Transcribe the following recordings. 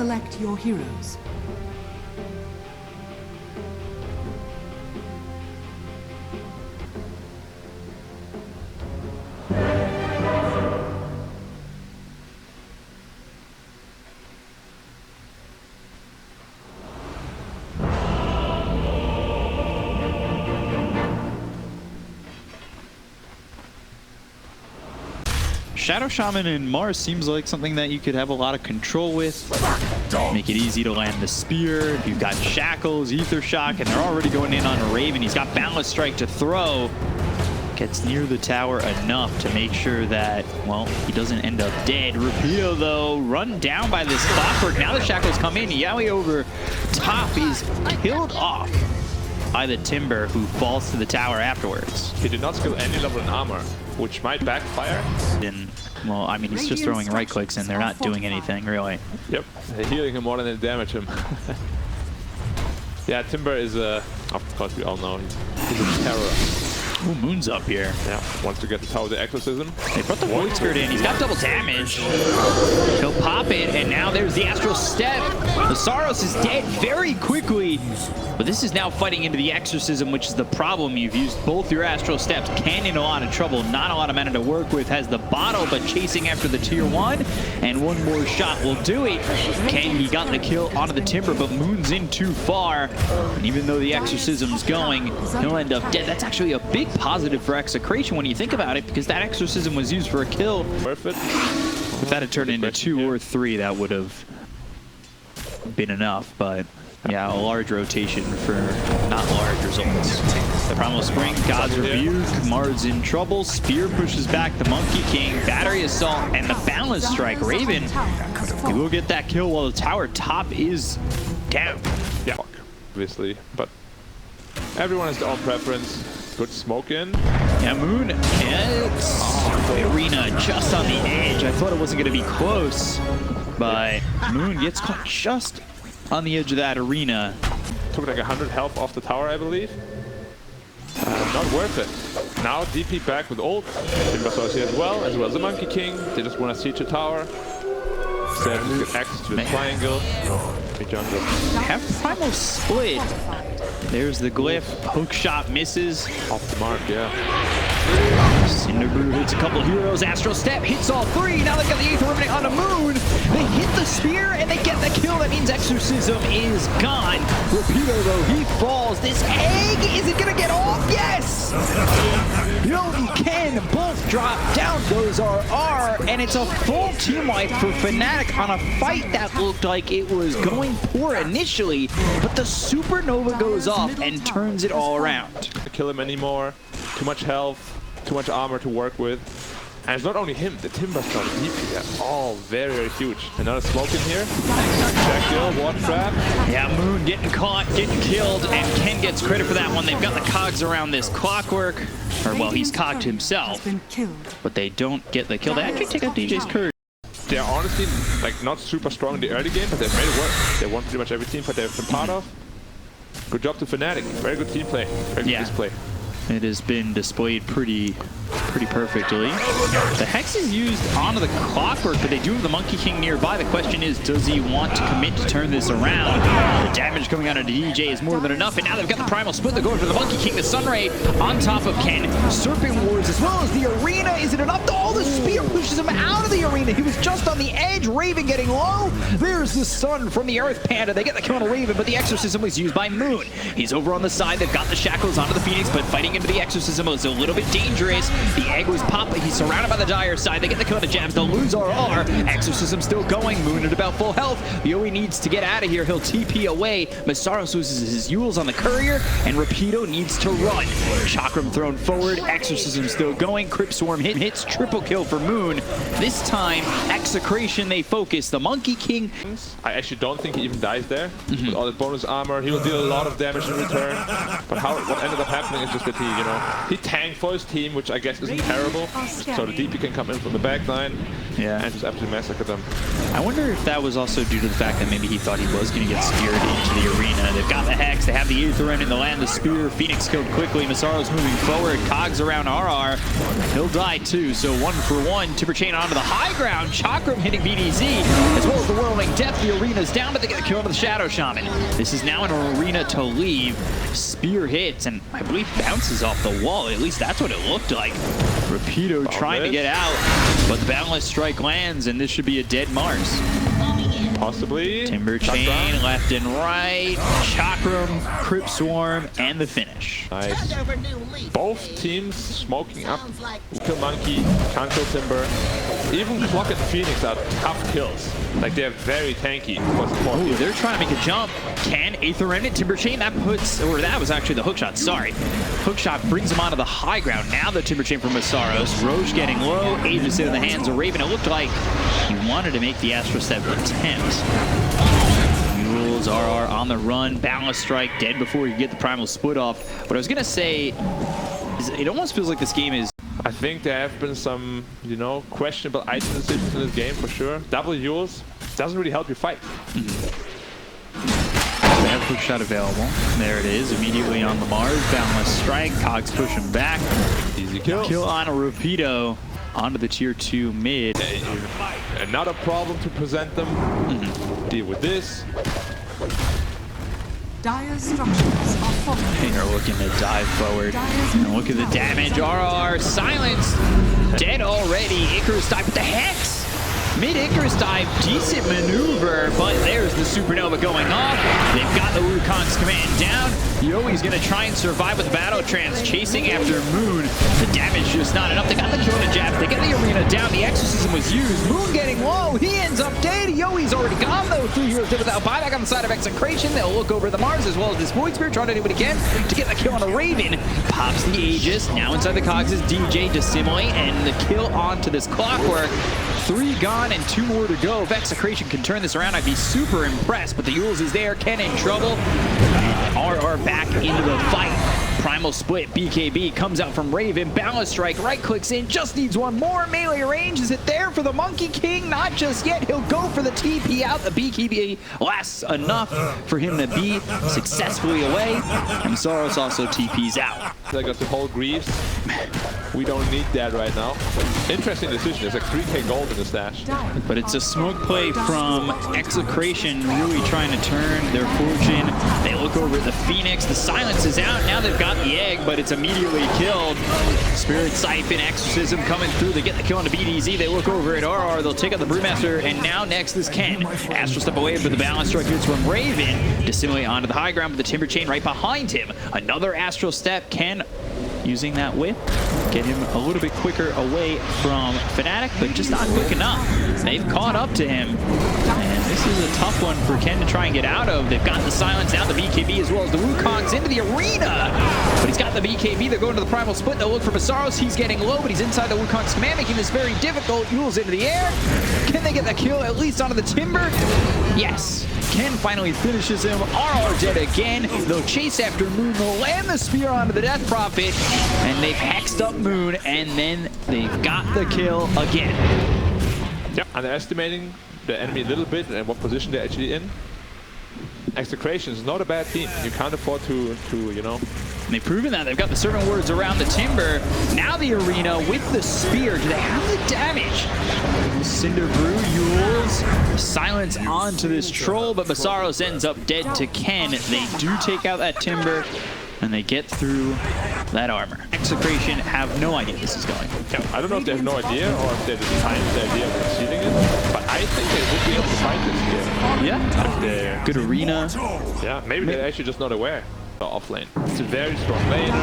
Select your heroes. Shadow Shaman and Mars seems like something that you could have a lot of control with. Make it easy to land the spear. You've got Shackles, Ether Shock, and they're already going in on Raven. He's got Boundless Strike to throw. Gets near the tower enough to make sure that, well, he doesn't end up dead. Rupido, though, run down by this clockwork. Now the Shackles come in. Yowe over top is killed off by the Timber, who falls to the tower afterwards. He did not skill any level in armor, which might backfire. And, well, I mean, he's just throwing right clicks and they're not doing anything, really. Yep, they're healing him more than they damage him. Yeah, Timber is of course we all know, he's a terror. Ooh, Moon's up here. Yeah, wants to get the Tower of the Exorcism. They brought the Void Spirit in. He's got double damage. He'll pop it, and now there's the Astral Step. Masaros is dead very quickly. But this is now fighting into the Exorcism, which is the problem. You've used both your Astral Steps. Ken in a lot of trouble. Not a lot of mana to work with. Has the bottle, but chasing after the tier 1. And one more shot will do it. Ken, he got the kill onto the Timber, but Moon's in too far. And even though the Exorcism's going, he'll end up dead. That's actually a big positive for Execration when you think about it, because that Exorcism was used for a kill. Worth it. If that had turned into 2 or 3, that would have been enough, but yeah, a large rotation for not large results. The Primal Spring, God's Rebuke, Mars in trouble, Spear pushes back the Monkey King, Battery Assault, and the Balance Strike. Raven, he will get that kill while the tower top is down. Yeah, obviously, but everyone has their own preference. Good smoke in. Yeah, Moon hits Arena just on the edge. I thought it wasn't going to be close, but Moon gets caught just on the edge of that Arena. Took like 100 health off the tower, I believe. Not worth it. Now DP back with ult. Timbersaurus here as well as the Monkey King. They just want to siege the tower. Instead, just get access to the triangle. Jungle. Have Primal Split. There's the glyph. Hook shot misses. Off the mark, yeah. Cinderbrew hits a couple heroes. Astral Step hits all 3. Now they've got the Aether Riveting on the Moon. They hit the spear and they get the kill. That means Exorcism is gone. Rupido, though, he falls. This egg, is it going to get off? Yes! No, he can. Both drop. Down goes RR. And it's a full team wipe for FNATIC on a fight that looked like it was going poor initially. But the Supernova goes off and turns it all around. Can't kill him anymore. Too much health, too much armor to work with. And it's not only him, the Timber Star, the DP, are all very, very huge. Another smoke in here. Check kill, one trap. Yeah, Moon getting caught, getting killed, and Ken gets credit for that one. They've got the cogs around this clockwork. Or, well, he's cogged himself. But they don't get the kill. They actually take out DJ's Curse. They're honestly like not super strong in the early game, but they've made it work. They won pretty much every team fight they've been part of. Good job to FNATIC. Very good team play. Very good display. It has been displayed pretty perfectly. The Hex is used onto the clockwork, but they do have the Monkey King nearby. The question is, does he want to commit to turn this around? The damage coming out of DJ is more than enough, and now they've got the Primal Split. They're going for the Monkey King, the Sunray on top of Ken. Serpent Wars as well as the Arena. Is it enough? Oh, the spear pushes him out of the Arena. He was just on the edge. Raven getting low. There's the Sun from the Earth Panda. They get the kill on Raven, but the Exorcism was used by Moon. He's over on the side. They've got the Shackles onto the Phoenix, but fighting into the Exorcism was a little bit dangerous. The egg was popping. He's surrounded by the Dire side. They get the kill on the Jabz. They'll lose RR. Exorcism still going. Moon at about full health. Yowe needs to get out of here. He'll TP away. Masaros loses his Yules on the Courier, and Rupido needs to run. Chakram thrown forward. Exorcism still going. Crypt Swarm hits. Triple kill for Moon. This time, Execration, they focus. The Monkey King. I actually don't think he even dies there. With all the bonus armor, he will deal a lot of damage in return. But what ended up happening is just that he tanked for his team, which I guess isn't terrible. So the DP can come in from the back line and just absolutely massacre them. I wonder if that was also due to the fact that maybe he thought he was going to get speared into the arena. They've got the Hex, they have the Aether in the land, the Spear. Phoenix killed quickly. Masaros moving forward, cogs around RR. He'll die too, so 1 for 1. Timber Chain onto the high ground. Chakram hitting BDz, as well as the Whirling Death. The arena's down, but they get the kill onto the Shadow Shaman. This is now an arena to leave. Spear hits, and I believe bounces off the wall. At least that's what it looked like. Rapido trying to get out, but the Boundless Strike lands, and this should be a dead Mars. Possibly. Timber Chain left and right. Chakram, Crypt Swarm, and the finish. Nice. Both teams smoking up. Kill Monkey, can't kill Timber. Even Clock and Phoenix are tough kills. Like, they're very tanky. Ooh, they're trying to make a jump. Can Aether Remnant Timber Chain? That puts, or that was actually the hookshot, sorry. Hookshot brings him onto the high ground. Now the Timber Chain from Masaros. Roche getting low. Aegis in the hands of Raven. It looked like he wanted to make the Astro Step attempt. Mules, RR on the run. Boundless Strike dead before you get the Primal Split off. What I was going to say is it almost feels like this game is... I think there have been some, you know, questionable item decisions in this game for sure. Double Yules doesn't really help you fight. They have Hookshot available. There it is, immediately on the Mars. Boundless Strike. Cogs push him back. Easy kill. Kill on a Rapido onto the tier 2 mid. Another problem to present them. Deal with this. Dire structures are falling. They're looking to dive forward. And look at the damage. RR silenced. Dead already. Icarus dive with the Hex. Mid Icarus dive, decent maneuver, but there's the Supernova going off. They've got the Wukong's command down. Yowe's gonna try and survive with Battle Trance, chasing after Moon. The damage just not enough. They got the kill on the Jabz. They get the arena down. The Exorcism was used. Moon getting low. He ends up dead. Yowe's already gone though. 3 heroes did without buyback on the side of Execration. They'll look over the Mars as well as this Void Spirit, trying to do it again to get the kill on the Raven. Pops the Aegis. Now inside the Cogs is DJ Dissimulate, and the kill onto this Clockwork. 3 gone and 2 more to go. If Execration can turn this around, I'd be super impressed. But the Yules is there. Ken in trouble. And RR back into the fight. Primal Split. BKB comes out from Raven. Boundless Strike. Right clicks in. Just needs one more. Melee range. Is it there for the Monkey King? Not just yet. He'll go for the TP out. The BKB lasts enough for him to be successfully away. And Masaros also TPs out. They got the whole Greaves. We don't need that right now. Interesting decision. There's like 3k gold in the stash. But it's a smoke play from Execration, really trying to turn their fortune. They look over at the Phoenix. The silence is out. Now they've got the egg, but it's immediately killed. Spirit Siphon, Exorcism coming through. They get the kill on the BDz. They look over at RR. They'll take out the Brewmaster, and now next is Ken. Astral Step away, but the Balance Strike hits from Raven. Dissimulate onto the high ground with the Timber Chain right behind him. Another Astral Step. Ken using that whip. Get him a little bit quicker away from FNATIC, but just not quick enough. They've caught up to him. And this is a tough one for Ken to try and get out of. They've got the silence down, the BKB as well as the Wukong's into the arena. But he's got the BKB. They're going to the Primal Split. They'll look for Masaros. He's getting low, but he's inside the Wukong's command, making this very difficult. Yules into the air. Can they get the kill at least onto the Timber? Yes. Ken finally finishes him. RR dead again. They'll chase after Moon. They'll land the spear onto the Death Prophet. And they've hexed up Moon. And then they've got the kill again. Yep, underestimating the enemy a little bit and what position they're actually in. Execration is not a bad team. You can't afford to you know. And they've proven that. They've got the Servant Words around the Timber. Now the arena with the spear. Do they have the damage? Cinder Brew, Yules, silence onto this troll, but Masaros ends up dead to Ken. They do take out that Timber, and they get through that armor. Execration have no idea this is going. Yeah, I don't know if they have no idea or if they just timed the idea of receiving it, but I think they would be able to fight this game. Yeah, good arena. Yeah, maybe they're actually just not aware. Off lane. It's a very strong laner.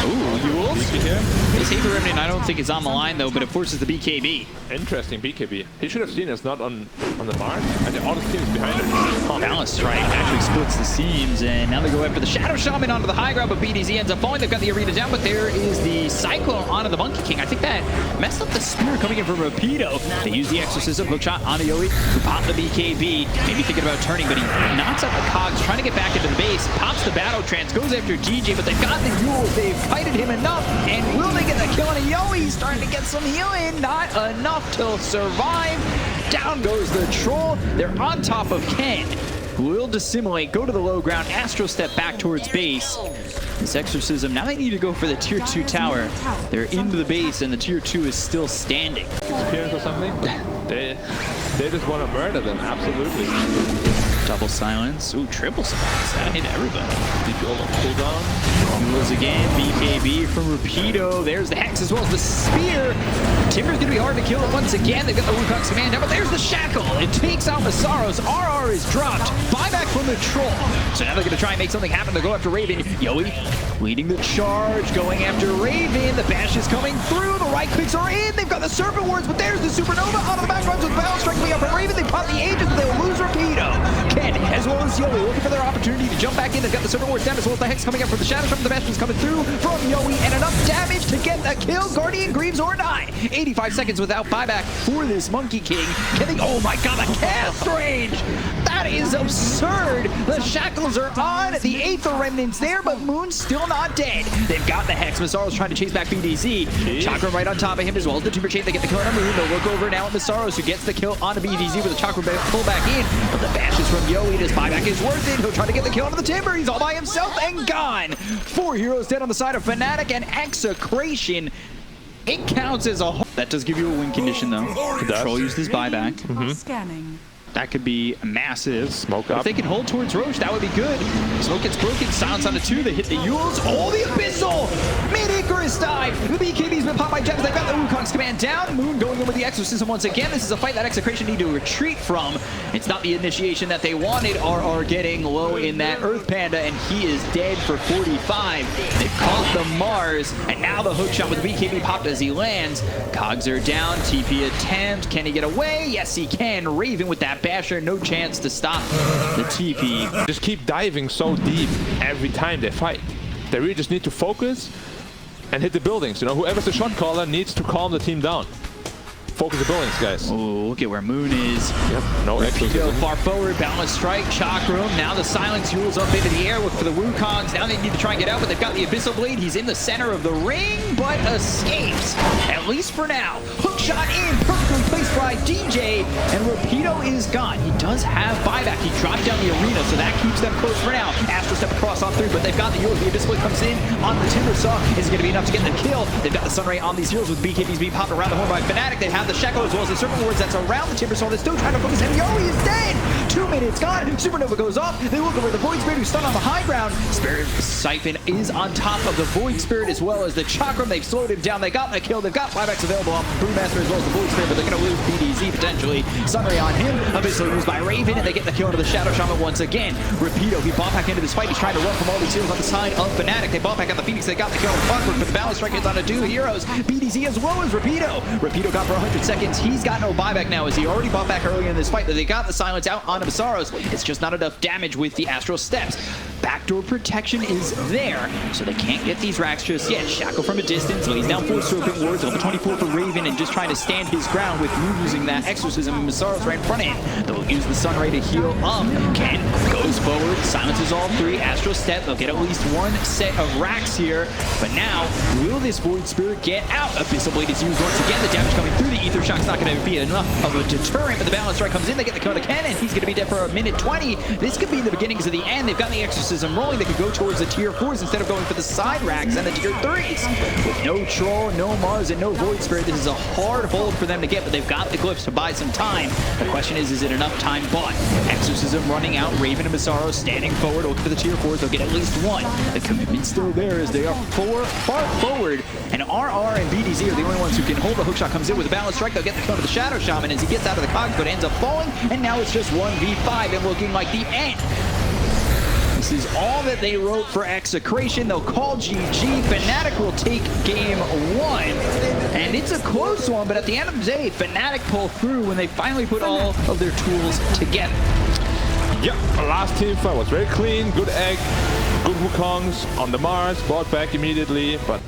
Ooh, Yules. here. This Aether Remnant I don't think is on the line though, but it forces the BKB. Interesting BKB. He should have seen us not on the mark. And all the teams behind him. Balance Strike actually splits the seams, and now they go after the Shadow Shaman onto the high ground, but BDz ends up falling. They've got the arena down, but there is the Cyclone onto the Monkey King. I think that messed up the spear coming in from Rapido. They use the Exorcism, hookshot onto Yowe, who popped the BKB. Maybe thinking about turning, but he knocks out the Cogs, trying to get back into the base. Pops the Battle Trance, goes after DJ, but they've got the Yules. They've kited him enough, and will they get the kill on a Yowe? He's starting to get some healing. Not enough to survive. Down goes the Troll. They're on top of Ken, who will dissimulate, go to the low ground, Astro Step back towards base. This Exorcism, now they need to go for the tier 2 tower. They're into the base and the tier 2 is still standing. Disappearance or something? They just want to murder them, absolutely. Double silence. Ooh, triple silence. That hit everybody. DP over cooldown. Duels again. BKB from Rupido. There's the Hex as well as the Spear. Timber's going to be hard to kill it once again. They've got the Wukong's command down, but there's the Shackle. It takes out Masaros. RR is dropped. Buyback from the Troll. So now they're going to try and make something happen to go after Raven. Yowe leading the charge, going after Raven. The bash is coming through. The right clicks are in. They've got the Serpent Wards, but there's the Supernova onto the back runs with Balance Strike coming up from Raven. They pop the Aegis, but they'll lose Rupido. Ken, as well as Yowe, looking for their opportunity to jump back in. They've got the Serpent Wards down, as well as the Hex coming up from the Shadow Shot. The bash is coming through from Yowe, and enough damage to get the kill. Guardian Greaves or die. 85 seconds without buyback for this Monkey King. Can they? Oh my god, the cast range! That is absurd! The shackles are on, the Aether Remnant's there, but Moon's still not dead. They've got the Hex. Masaros trying to chase back BDz. Chakra right on top of him, as well as the Timber Chain. They get the kill on Moon. They'll look over now at Masaros, who gets the kill on the BDZ with the Chakra pull back in. But the bash is from Yowe. His buyback is worth it. He'll try to get the kill onto the Timber. He's all by himself and gone. 4 heroes dead on the side of FNATIC and EXECRATION. It counts as a whole. That does give you a win condition, though. Control used his buyback. Scanning. That could be massive. Smoke up. If they can hold towards Roche, that would be good. Smoke gets broken. Silence on the 2. They hit the Yules. Oh, the Abyssal! Mid-Icarus dive. The BKB's been popped by Jabz. They've got the Wukong's command down. Moon going in with the Exorcism once again. This is a fight that EXECRATION need to retreat from. It's not the initiation that they wanted. RR getting low in that Earth Panda, and he is dead for 45. They've caught the Mars, and now the hook shot with the BKB popped as he lands. Cogs are down. TP attempt. Can he get away? Yes, he can. Raven with that basher, no chance to stop the TP. Just keep diving so deep every time they fight. They really just need to focus and hit the buildings. You know, whoever's the shot caller needs to calm the team down. Focus the buildings, guys. Oh, look at where Moon is. Yep, no Go far forward, balance strike, Chakra. Now the silence Yules up into the air. Look for the Wukongs. Now they need to try and get out, but they've got the Abyssal Blade. He's in the center of the ring, but escapes. At least for now. Hook shot in, perfectly placed by DJ, and Rupido is gone. He does have buyback. He dropped down the arena, so that keeps them close for now. Astro step across on 3, but they've got the Yules. The Abyssal Blade comes in on the Timber Saw. Is it going to be enough to get the kill? They've got the Sunray on these heroes with BKBs being popped around the horn by FNATIC. They have the Shackle as well as the Serpent Wards that's around the Timber Saw. They're still trying to focus him. Yowe is dead! 2 minutes gone. Supernova goes off. They look over the Void Spirit who's stunned on the high ground. Spirit Siphon is on top of the Void Spirit as well as the Chakram. They've slowed him down. They got the kill. They've got buybacks available off the Brewmaster as well as the Void Spirit, but they're going to lose BDZ potentially. Sunray on him. Abyssal used by Raven, and they get the kill into the Shadow Shaman once again. Rupido, he bought back into this fight. He's trying to run from all these heroes on the side of FNATIC. They bought back on the Phoenix. They got the kill on Clockwork, but the balance strike is on the 2 heroes. BDZ as well as Rupido. Rupido got for 100 seconds. He's got no buyback now as he already bought back earlier in this fight, but they got the silence out on Masaros. It's just not enough damage with the Astral Steps. Backdoor protection is there, so they can't get these racks just yet. Shackle from a distance, lays down 4 Serpent Wards, over 24 for Raven, and just trying to stand his ground with Moon using that Exorcism and Masaros right in front of him. They'll use the Sunray to heal up. Ken goes forward, silences all 3, Astral Step. They'll get at least 1 set of racks here, but now, will this Void Spirit get out? Abyssal Blade is used once again. The damage coming through the Ether Shock's not going to be enough of a deterrent, but the balance strike comes in. They get the kill to Ken, and he's going to be dead for a minute 20. This could be the beginnings of the end. They've got the Exorcism rolling. They could go towards the tier 4s instead of going for the side racks and the tier 3s. With no Troll, no Mars, and no Void Spirit, this is a hard hold for them to get, but they've got the glyphs to buy some time. The question is it enough time bought? Exorcism running out, Raven and Masaros standing forward, looking for the tier 4s. They'll get at least 1. The commitment's still there as they are far forward, and RR and BDZ are the only ones who can hold. The hookshot comes in with a balance strike. They'll get the kill to the Shadow Shaman as he gets out of the cogs, but ends up falling, and now it's just 1v5 and looking like the end. This is all that they wrote for EXECRATION. They'll call GG. FNATIC will take game 1. And it's a close one, but at the end of the day, FNATIC pull through when they finally put all of their tools together. Yep, last team fight was very clean, good egg, good Wukongs on the Mars, bought back immediately, but